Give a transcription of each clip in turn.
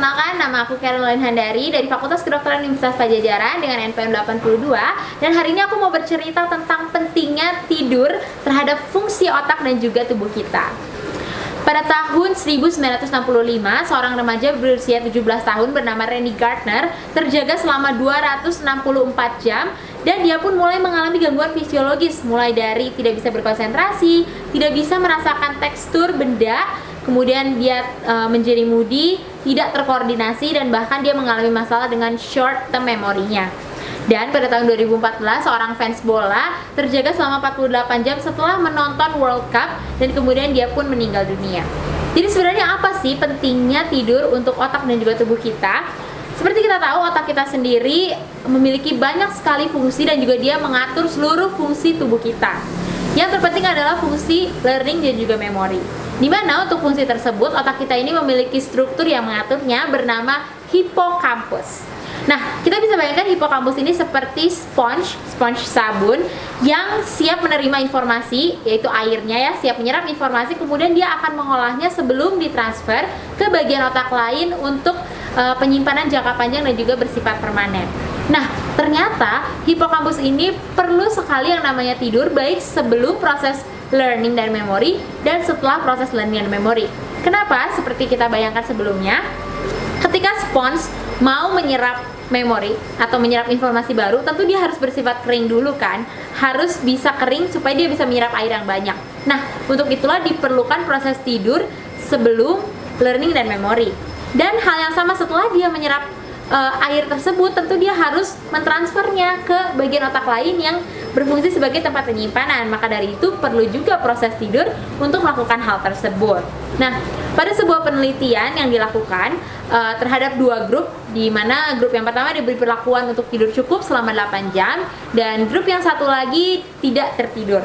Perkenalkan, nama aku Caroline Handari dari Fakultas Kedokteran Universitas Padjadjaran dengan NPM 82. Dan hari ini aku mau bercerita tentang pentingnya tidur terhadap fungsi otak dan juga tubuh kita. Pada tahun 1965, seorang remaja berusia 17 tahun bernama Randy Gardner terjaga selama 264 jam dan dia pun mulai mengalami gangguan fisiologis, mulai dari tidak bisa berkonsentrasi, tidak bisa merasakan tekstur benda, kemudian dia menjadi moody, tidak terkoordinasi, dan bahkan dia mengalami masalah dengan short term memorinya. Dan pada tahun 2014, seorang fans bola terjaga selama 48 jam setelah menonton World Cup dan kemudian dia pun meninggal dunia. Jadi sebenarnya apa sih pentingnya tidur untuk otak dan juga tubuh kita? Seperti kita tahu, otak kita sendiri memiliki banyak sekali fungsi dan juga dia mengatur seluruh fungsi tubuh kita. Yang terpenting adalah fungsi learning dan juga memori. Di mana untuk fungsi tersebut, otak kita ini memiliki struktur yang mengaturnya bernama hipokampus. Nah, kita bisa bayangkan hipokampus ini seperti sponge sabun yang siap menerima informasi, yaitu airnya ya, siap menyerap informasi, kemudian dia akan mengolahnya sebelum ditransfer ke bagian otak lain untuk penyimpanan jangka panjang dan juga bersifat permanen. Nah, ternyata hipokampus ini perlu sekali yang namanya tidur, baik sebelum proses learning dan memory dan setelah proses learning dan memory. Kenapa? Seperti kita bayangkan sebelumnya, ketika sponge mau menyerap memori atau menyerap informasi baru, tentu dia harus bersifat kering dulu kan, harus bisa kering supaya dia bisa menyerap air yang banyak. Nah, untuk itulah diperlukan proses tidur sebelum learning dan memory. Dan hal yang sama setelah dia menyerap air tersebut, tentu dia harus mentransfernya ke bagian otak lain yang berfungsi sebagai tempat penyimpanan. Maka dari itu perlu juga proses tidur untuk melakukan hal tersebut. Nah, pada sebuah penelitian yang dilakukan terhadap dua grup, di mana grup yang pertama diberi perlakuan untuk tidur cukup selama 8 jam dan grup yang satu lagi tidak tertidur.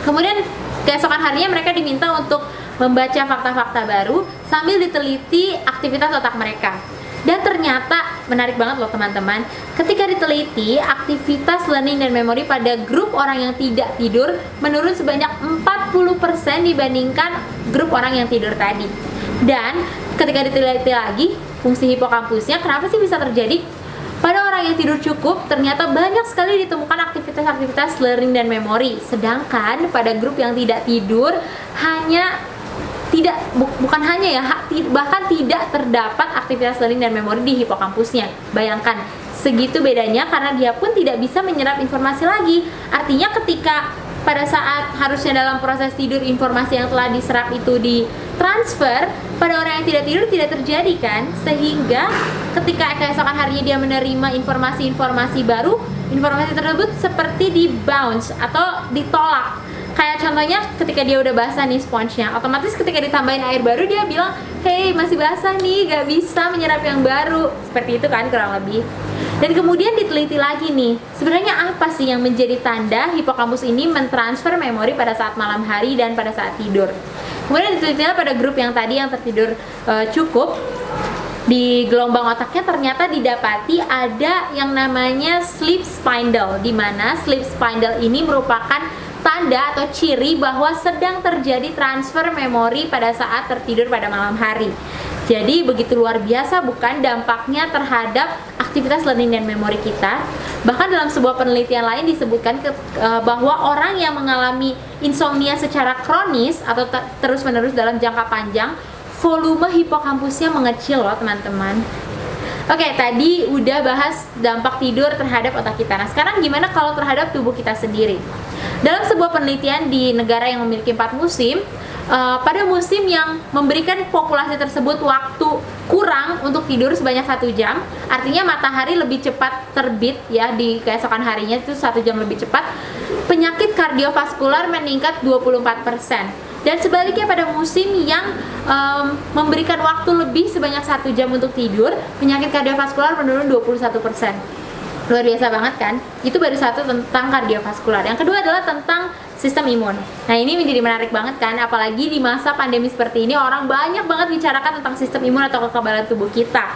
Kemudian keesokan harinya mereka diminta untuk membaca fakta-fakta baru sambil diteliti aktivitas otak mereka. Dan ternyata menarik banget loh teman-teman, ketika diteliti aktivitas learning dan memory pada grup orang yang tidak tidur menurun sebanyak 40% dibandingkan grup orang yang tidur tadi. Dan ketika diteliti lagi fungsi hipokampusnya, kenapa sih bisa terjadi? Pada orang yang tidur cukup ternyata banyak sekali ditemukan aktivitas-aktivitas learning dan memory, sedangkan pada grup yang tidak tidur bukan hanya ya, bahkan tidak terdapat aktivitas learning dan memori di hipokampusnya. Bayangkan, segitu bedanya karena dia pun tidak bisa menyerap informasi lagi. Artinya ketika pada saat harusnya dalam proses tidur informasi yang telah diserap itu ditransfer, pada orang yang tidak tidur tidak terjadi kan? Sehingga ketika keesokan harinya dia menerima informasi-informasi baru, informasi tersebut seperti di bounce atau ditolak. Kayak contohnya ketika dia udah basah nih sponsnya, otomatis ketika ditambahin air baru dia bilang, hey masih basah nih, gak bisa menyerap yang baru. Seperti itu kan kurang lebih. Dan kemudian diteliti lagi nih, sebenarnya apa sih yang menjadi tanda hipokampus ini mentransfer memori pada saat malam hari dan pada saat tidur. Kemudian diteliti pada grup yang tadi yang tertidur cukup, di gelombang otaknya ternyata didapati ada yang namanya sleep spindle, di mana sleep spindle ini merupakan tanda atau ciri bahwa sedang terjadi transfer memori pada saat tertidur pada malam hari. Jadi begitu luar biasa bukan dampaknya terhadap aktivitas learning dan memori kita. Bahkan dalam sebuah penelitian lain disebutkan bahwa orang yang mengalami insomnia secara kronis atau terus-menerus dalam jangka panjang, volume hipokampusnya mengecil loh teman-teman. Oke, tadi udah bahas dampak tidur terhadap otak kita. Nah, sekarang gimana kalau terhadap tubuh kita sendiri? Dalam sebuah penelitian di negara yang memiliki 4 musim, pada musim yang memberikan populasi tersebut waktu kurang untuk tidur sebanyak 1 jam, artinya matahari lebih cepat terbit ya di keesokan harinya, itu 1 jam lebih cepat, penyakit kardiovaskular meningkat 24%. Dan sebaliknya pada musim yang memberikan waktu lebih sebanyak 1 jam untuk tidur, penyakit kardiovaskular menurun 21%. Luar biasa banget kan? Itu baru satu tentang kardiovaskular. Yang kedua adalah tentang sistem imun. Nah, ini menjadi menarik banget kan? Apalagi di masa pandemi seperti ini, orang banyak banget bicarakan tentang sistem imun atau kekebalan tubuh kita.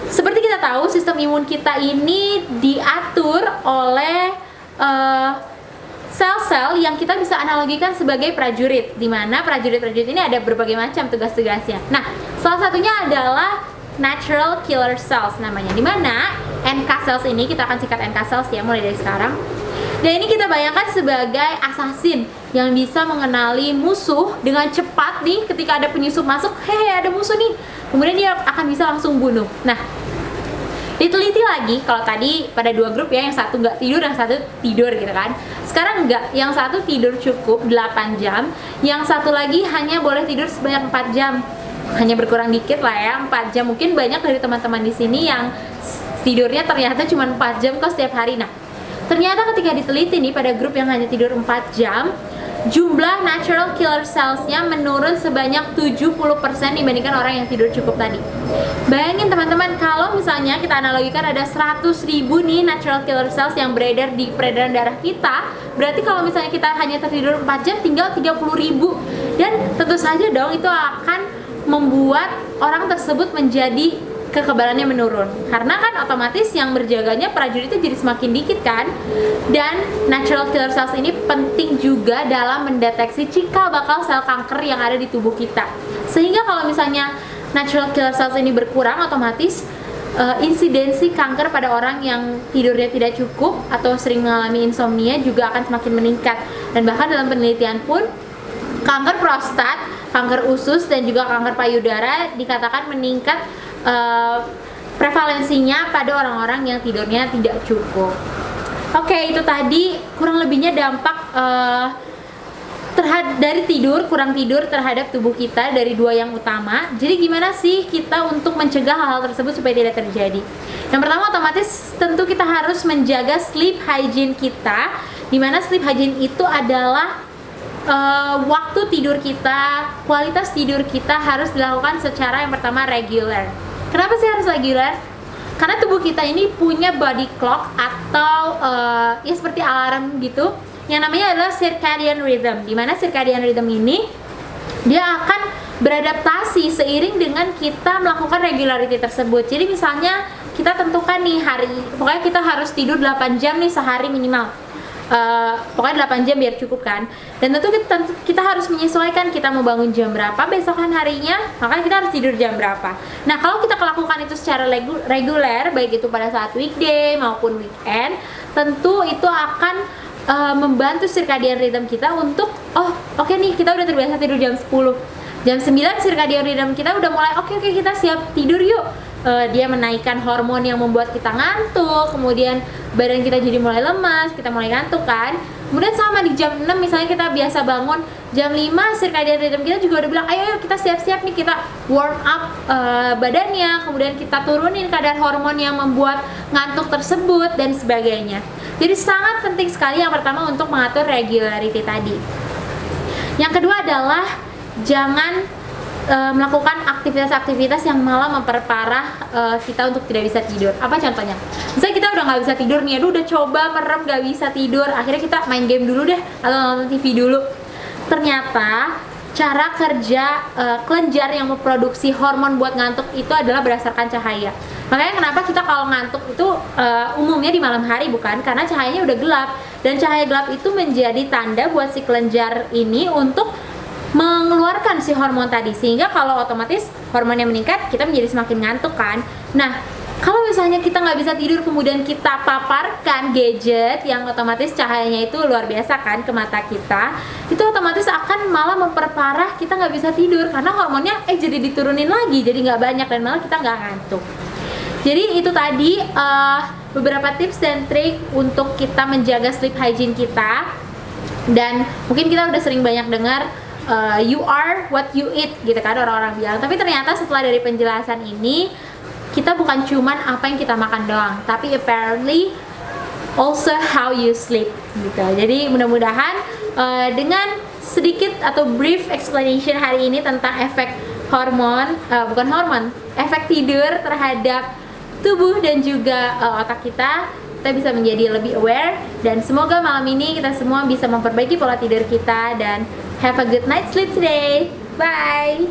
Seperti kita tahu, sistem imun kita ini diatur oleh sel-sel yang kita bisa analogikan sebagai prajurit, di mana prajurit-prajurit ini ada berbagai macam tugas-tugasnya. Nah, Salah satunya adalah natural killer cells namanya, dimana NK cells ini, kita akan singkat NK cells ya mulai dari sekarang. Dan ini kita bayangkan sebagai assassin yang bisa mengenali musuh dengan cepat nih. Ketika ada penyusup masuk, hehe ada musuh nih, kemudian dia akan bisa langsung bunuh. Nah, diteliti lagi, kalau tadi pada dua grup ya, yang satu nggak tidur, yang satu tidur gitu kan. Sekarang enggak, yang satu tidur cukup 8 jam, yang satu lagi hanya boleh tidur sebanyak 4 jam. Hanya berkurang dikit lah ya, 4 jam. Mungkin banyak dari teman-teman di sini yang tidurnya ternyata cuma 4 jam kok setiap hari. Nah, ternyata ketika diteliti nih pada grup yang hanya tidur 4 jam, jumlah natural killer cells-nya menurun sebanyak 70% dibandingkan orang yang tidur cukup tadi. Bayangin teman-teman, kalau misalnya kita analogikan ada 100.000 nih natural killer cells yang beredar di peredaran darah kita, berarti kalau misalnya kita hanya tertidur 4 jam tinggal 30.000. Dan tentu saja dong itu akan membuat orang tersebut menjadi kekebalannya menurun, karena kan otomatis yang berjaganya prajurit itu jadi semakin dikit kan. Dan natural killer cells ini penting juga dalam mendeteksi cikal bakal sel kanker yang ada di tubuh kita, sehingga kalau misalnya natural killer cells ini berkurang, otomatis insidensi kanker pada orang yang tidurnya tidak cukup atau sering mengalami insomnia juga akan semakin meningkat. Dan bahkan dalam penelitian pun kanker prostat, kanker usus, dan juga kanker payudara dikatakan meningkat prevalensinya pada orang-orang yang tidurnya tidak cukup. Oke, itu tadi kurang lebihnya dampak dari tidur, kurang tidur terhadap tubuh kita dari dua yang utama. Jadi gimana sih kita untuk mencegah hal-hal tersebut supaya tidak terjadi? Yang pertama, otomatis tentu kita harus menjaga sleep hygiene kita, dimana sleep hygiene itu adalah waktu tidur kita, kualitas tidur kita harus dilakukan secara yang pertama regular. Kenapa sih harus regular? Karena tubuh kita ini punya body clock atau ya seperti alarm gitu, yang namanya adalah circadian rhythm. Dimana circadian rhythm ini dia akan beradaptasi seiring dengan kita melakukan regularity tersebut. Jadi misalnya kita tentukan nih pokoknya kita harus tidur 8 jam nih sehari minimal. Pokoknya 8 jam biar cukup kan. Dan tentu kita harus menyesuaikan kita mau bangun jam berapa besokan harinya, maka kita harus tidur jam berapa. Nah, kalau kita lakukan itu secara reguler, baik itu pada saat weekday maupun weekend, tentu itu akan membantu circadian rhythm kita untuk oke nih, kita udah terbiasa tidur jam 10. Jam 9 circadian rhythm kita udah mulai oke, kita siap tidur yuk. Dia menaikkan hormon yang membuat kita ngantuk, kemudian badan kita jadi mulai lemas, kita mulai ngantuk kan. Kemudian sama di jam 6 misalnya kita biasa bangun jam 5, circadian rhythm kita juga udah bilang ayo kita siap-siap nih, kita warm up badannya, kemudian kita turunin kadar hormon yang membuat ngantuk tersebut dan sebagainya. Jadi sangat penting sekali yang pertama untuk mengatur regularity tadi. Yang kedua adalah jangan melakukan aktivitas-aktivitas yang malah memperparah kita untuk tidak bisa tidur. Apa contohnya? Misalnya kita udah nggak bisa tidur nih, udah coba merem nggak bisa tidur, akhirnya kita main game dulu deh atau nonton TV dulu. Ternyata cara kerja kelenjar yang memproduksi hormon buat ngantuk itu adalah berdasarkan cahaya. Makanya kenapa kita kalau ngantuk itu umumnya di malam hari, bukan? Karena cahayanya udah gelap, dan cahaya gelap itu menjadi tanda buat si kelenjar ini untuk mengeluarkan si hormon tadi, sehingga kalau otomatis hormonnya meningkat kita menjadi semakin ngantuk kan. Nah, kalau misalnya kita nggak bisa tidur kemudian kita paparkan gadget yang otomatis cahayanya itu luar biasa kan ke mata kita, itu otomatis akan malah memperparah kita nggak bisa tidur karena hormonnya jadi diturunin lagi, jadi nggak banyak dan malah kita nggak ngantuk. Jadi itu tadi beberapa tips dan trik untuk kita menjaga sleep hygiene kita. Dan mungkin kita udah sering banyak dengar you are what you eat gitu kan, orang-orang bilang. Tapi ternyata setelah dari penjelasan ini, kita bukan cuman apa yang kita makan doang, tapi apparently also how you sleep gitu. Jadi mudah-mudahan dengan sedikit atau brief explanation hari ini tentang efek efek tidur terhadap tubuh dan juga otak kita bisa menjadi lebih aware. Dan semoga malam ini kita semua bisa memperbaiki pola tidur kita dan have a good night sleep today. Bye.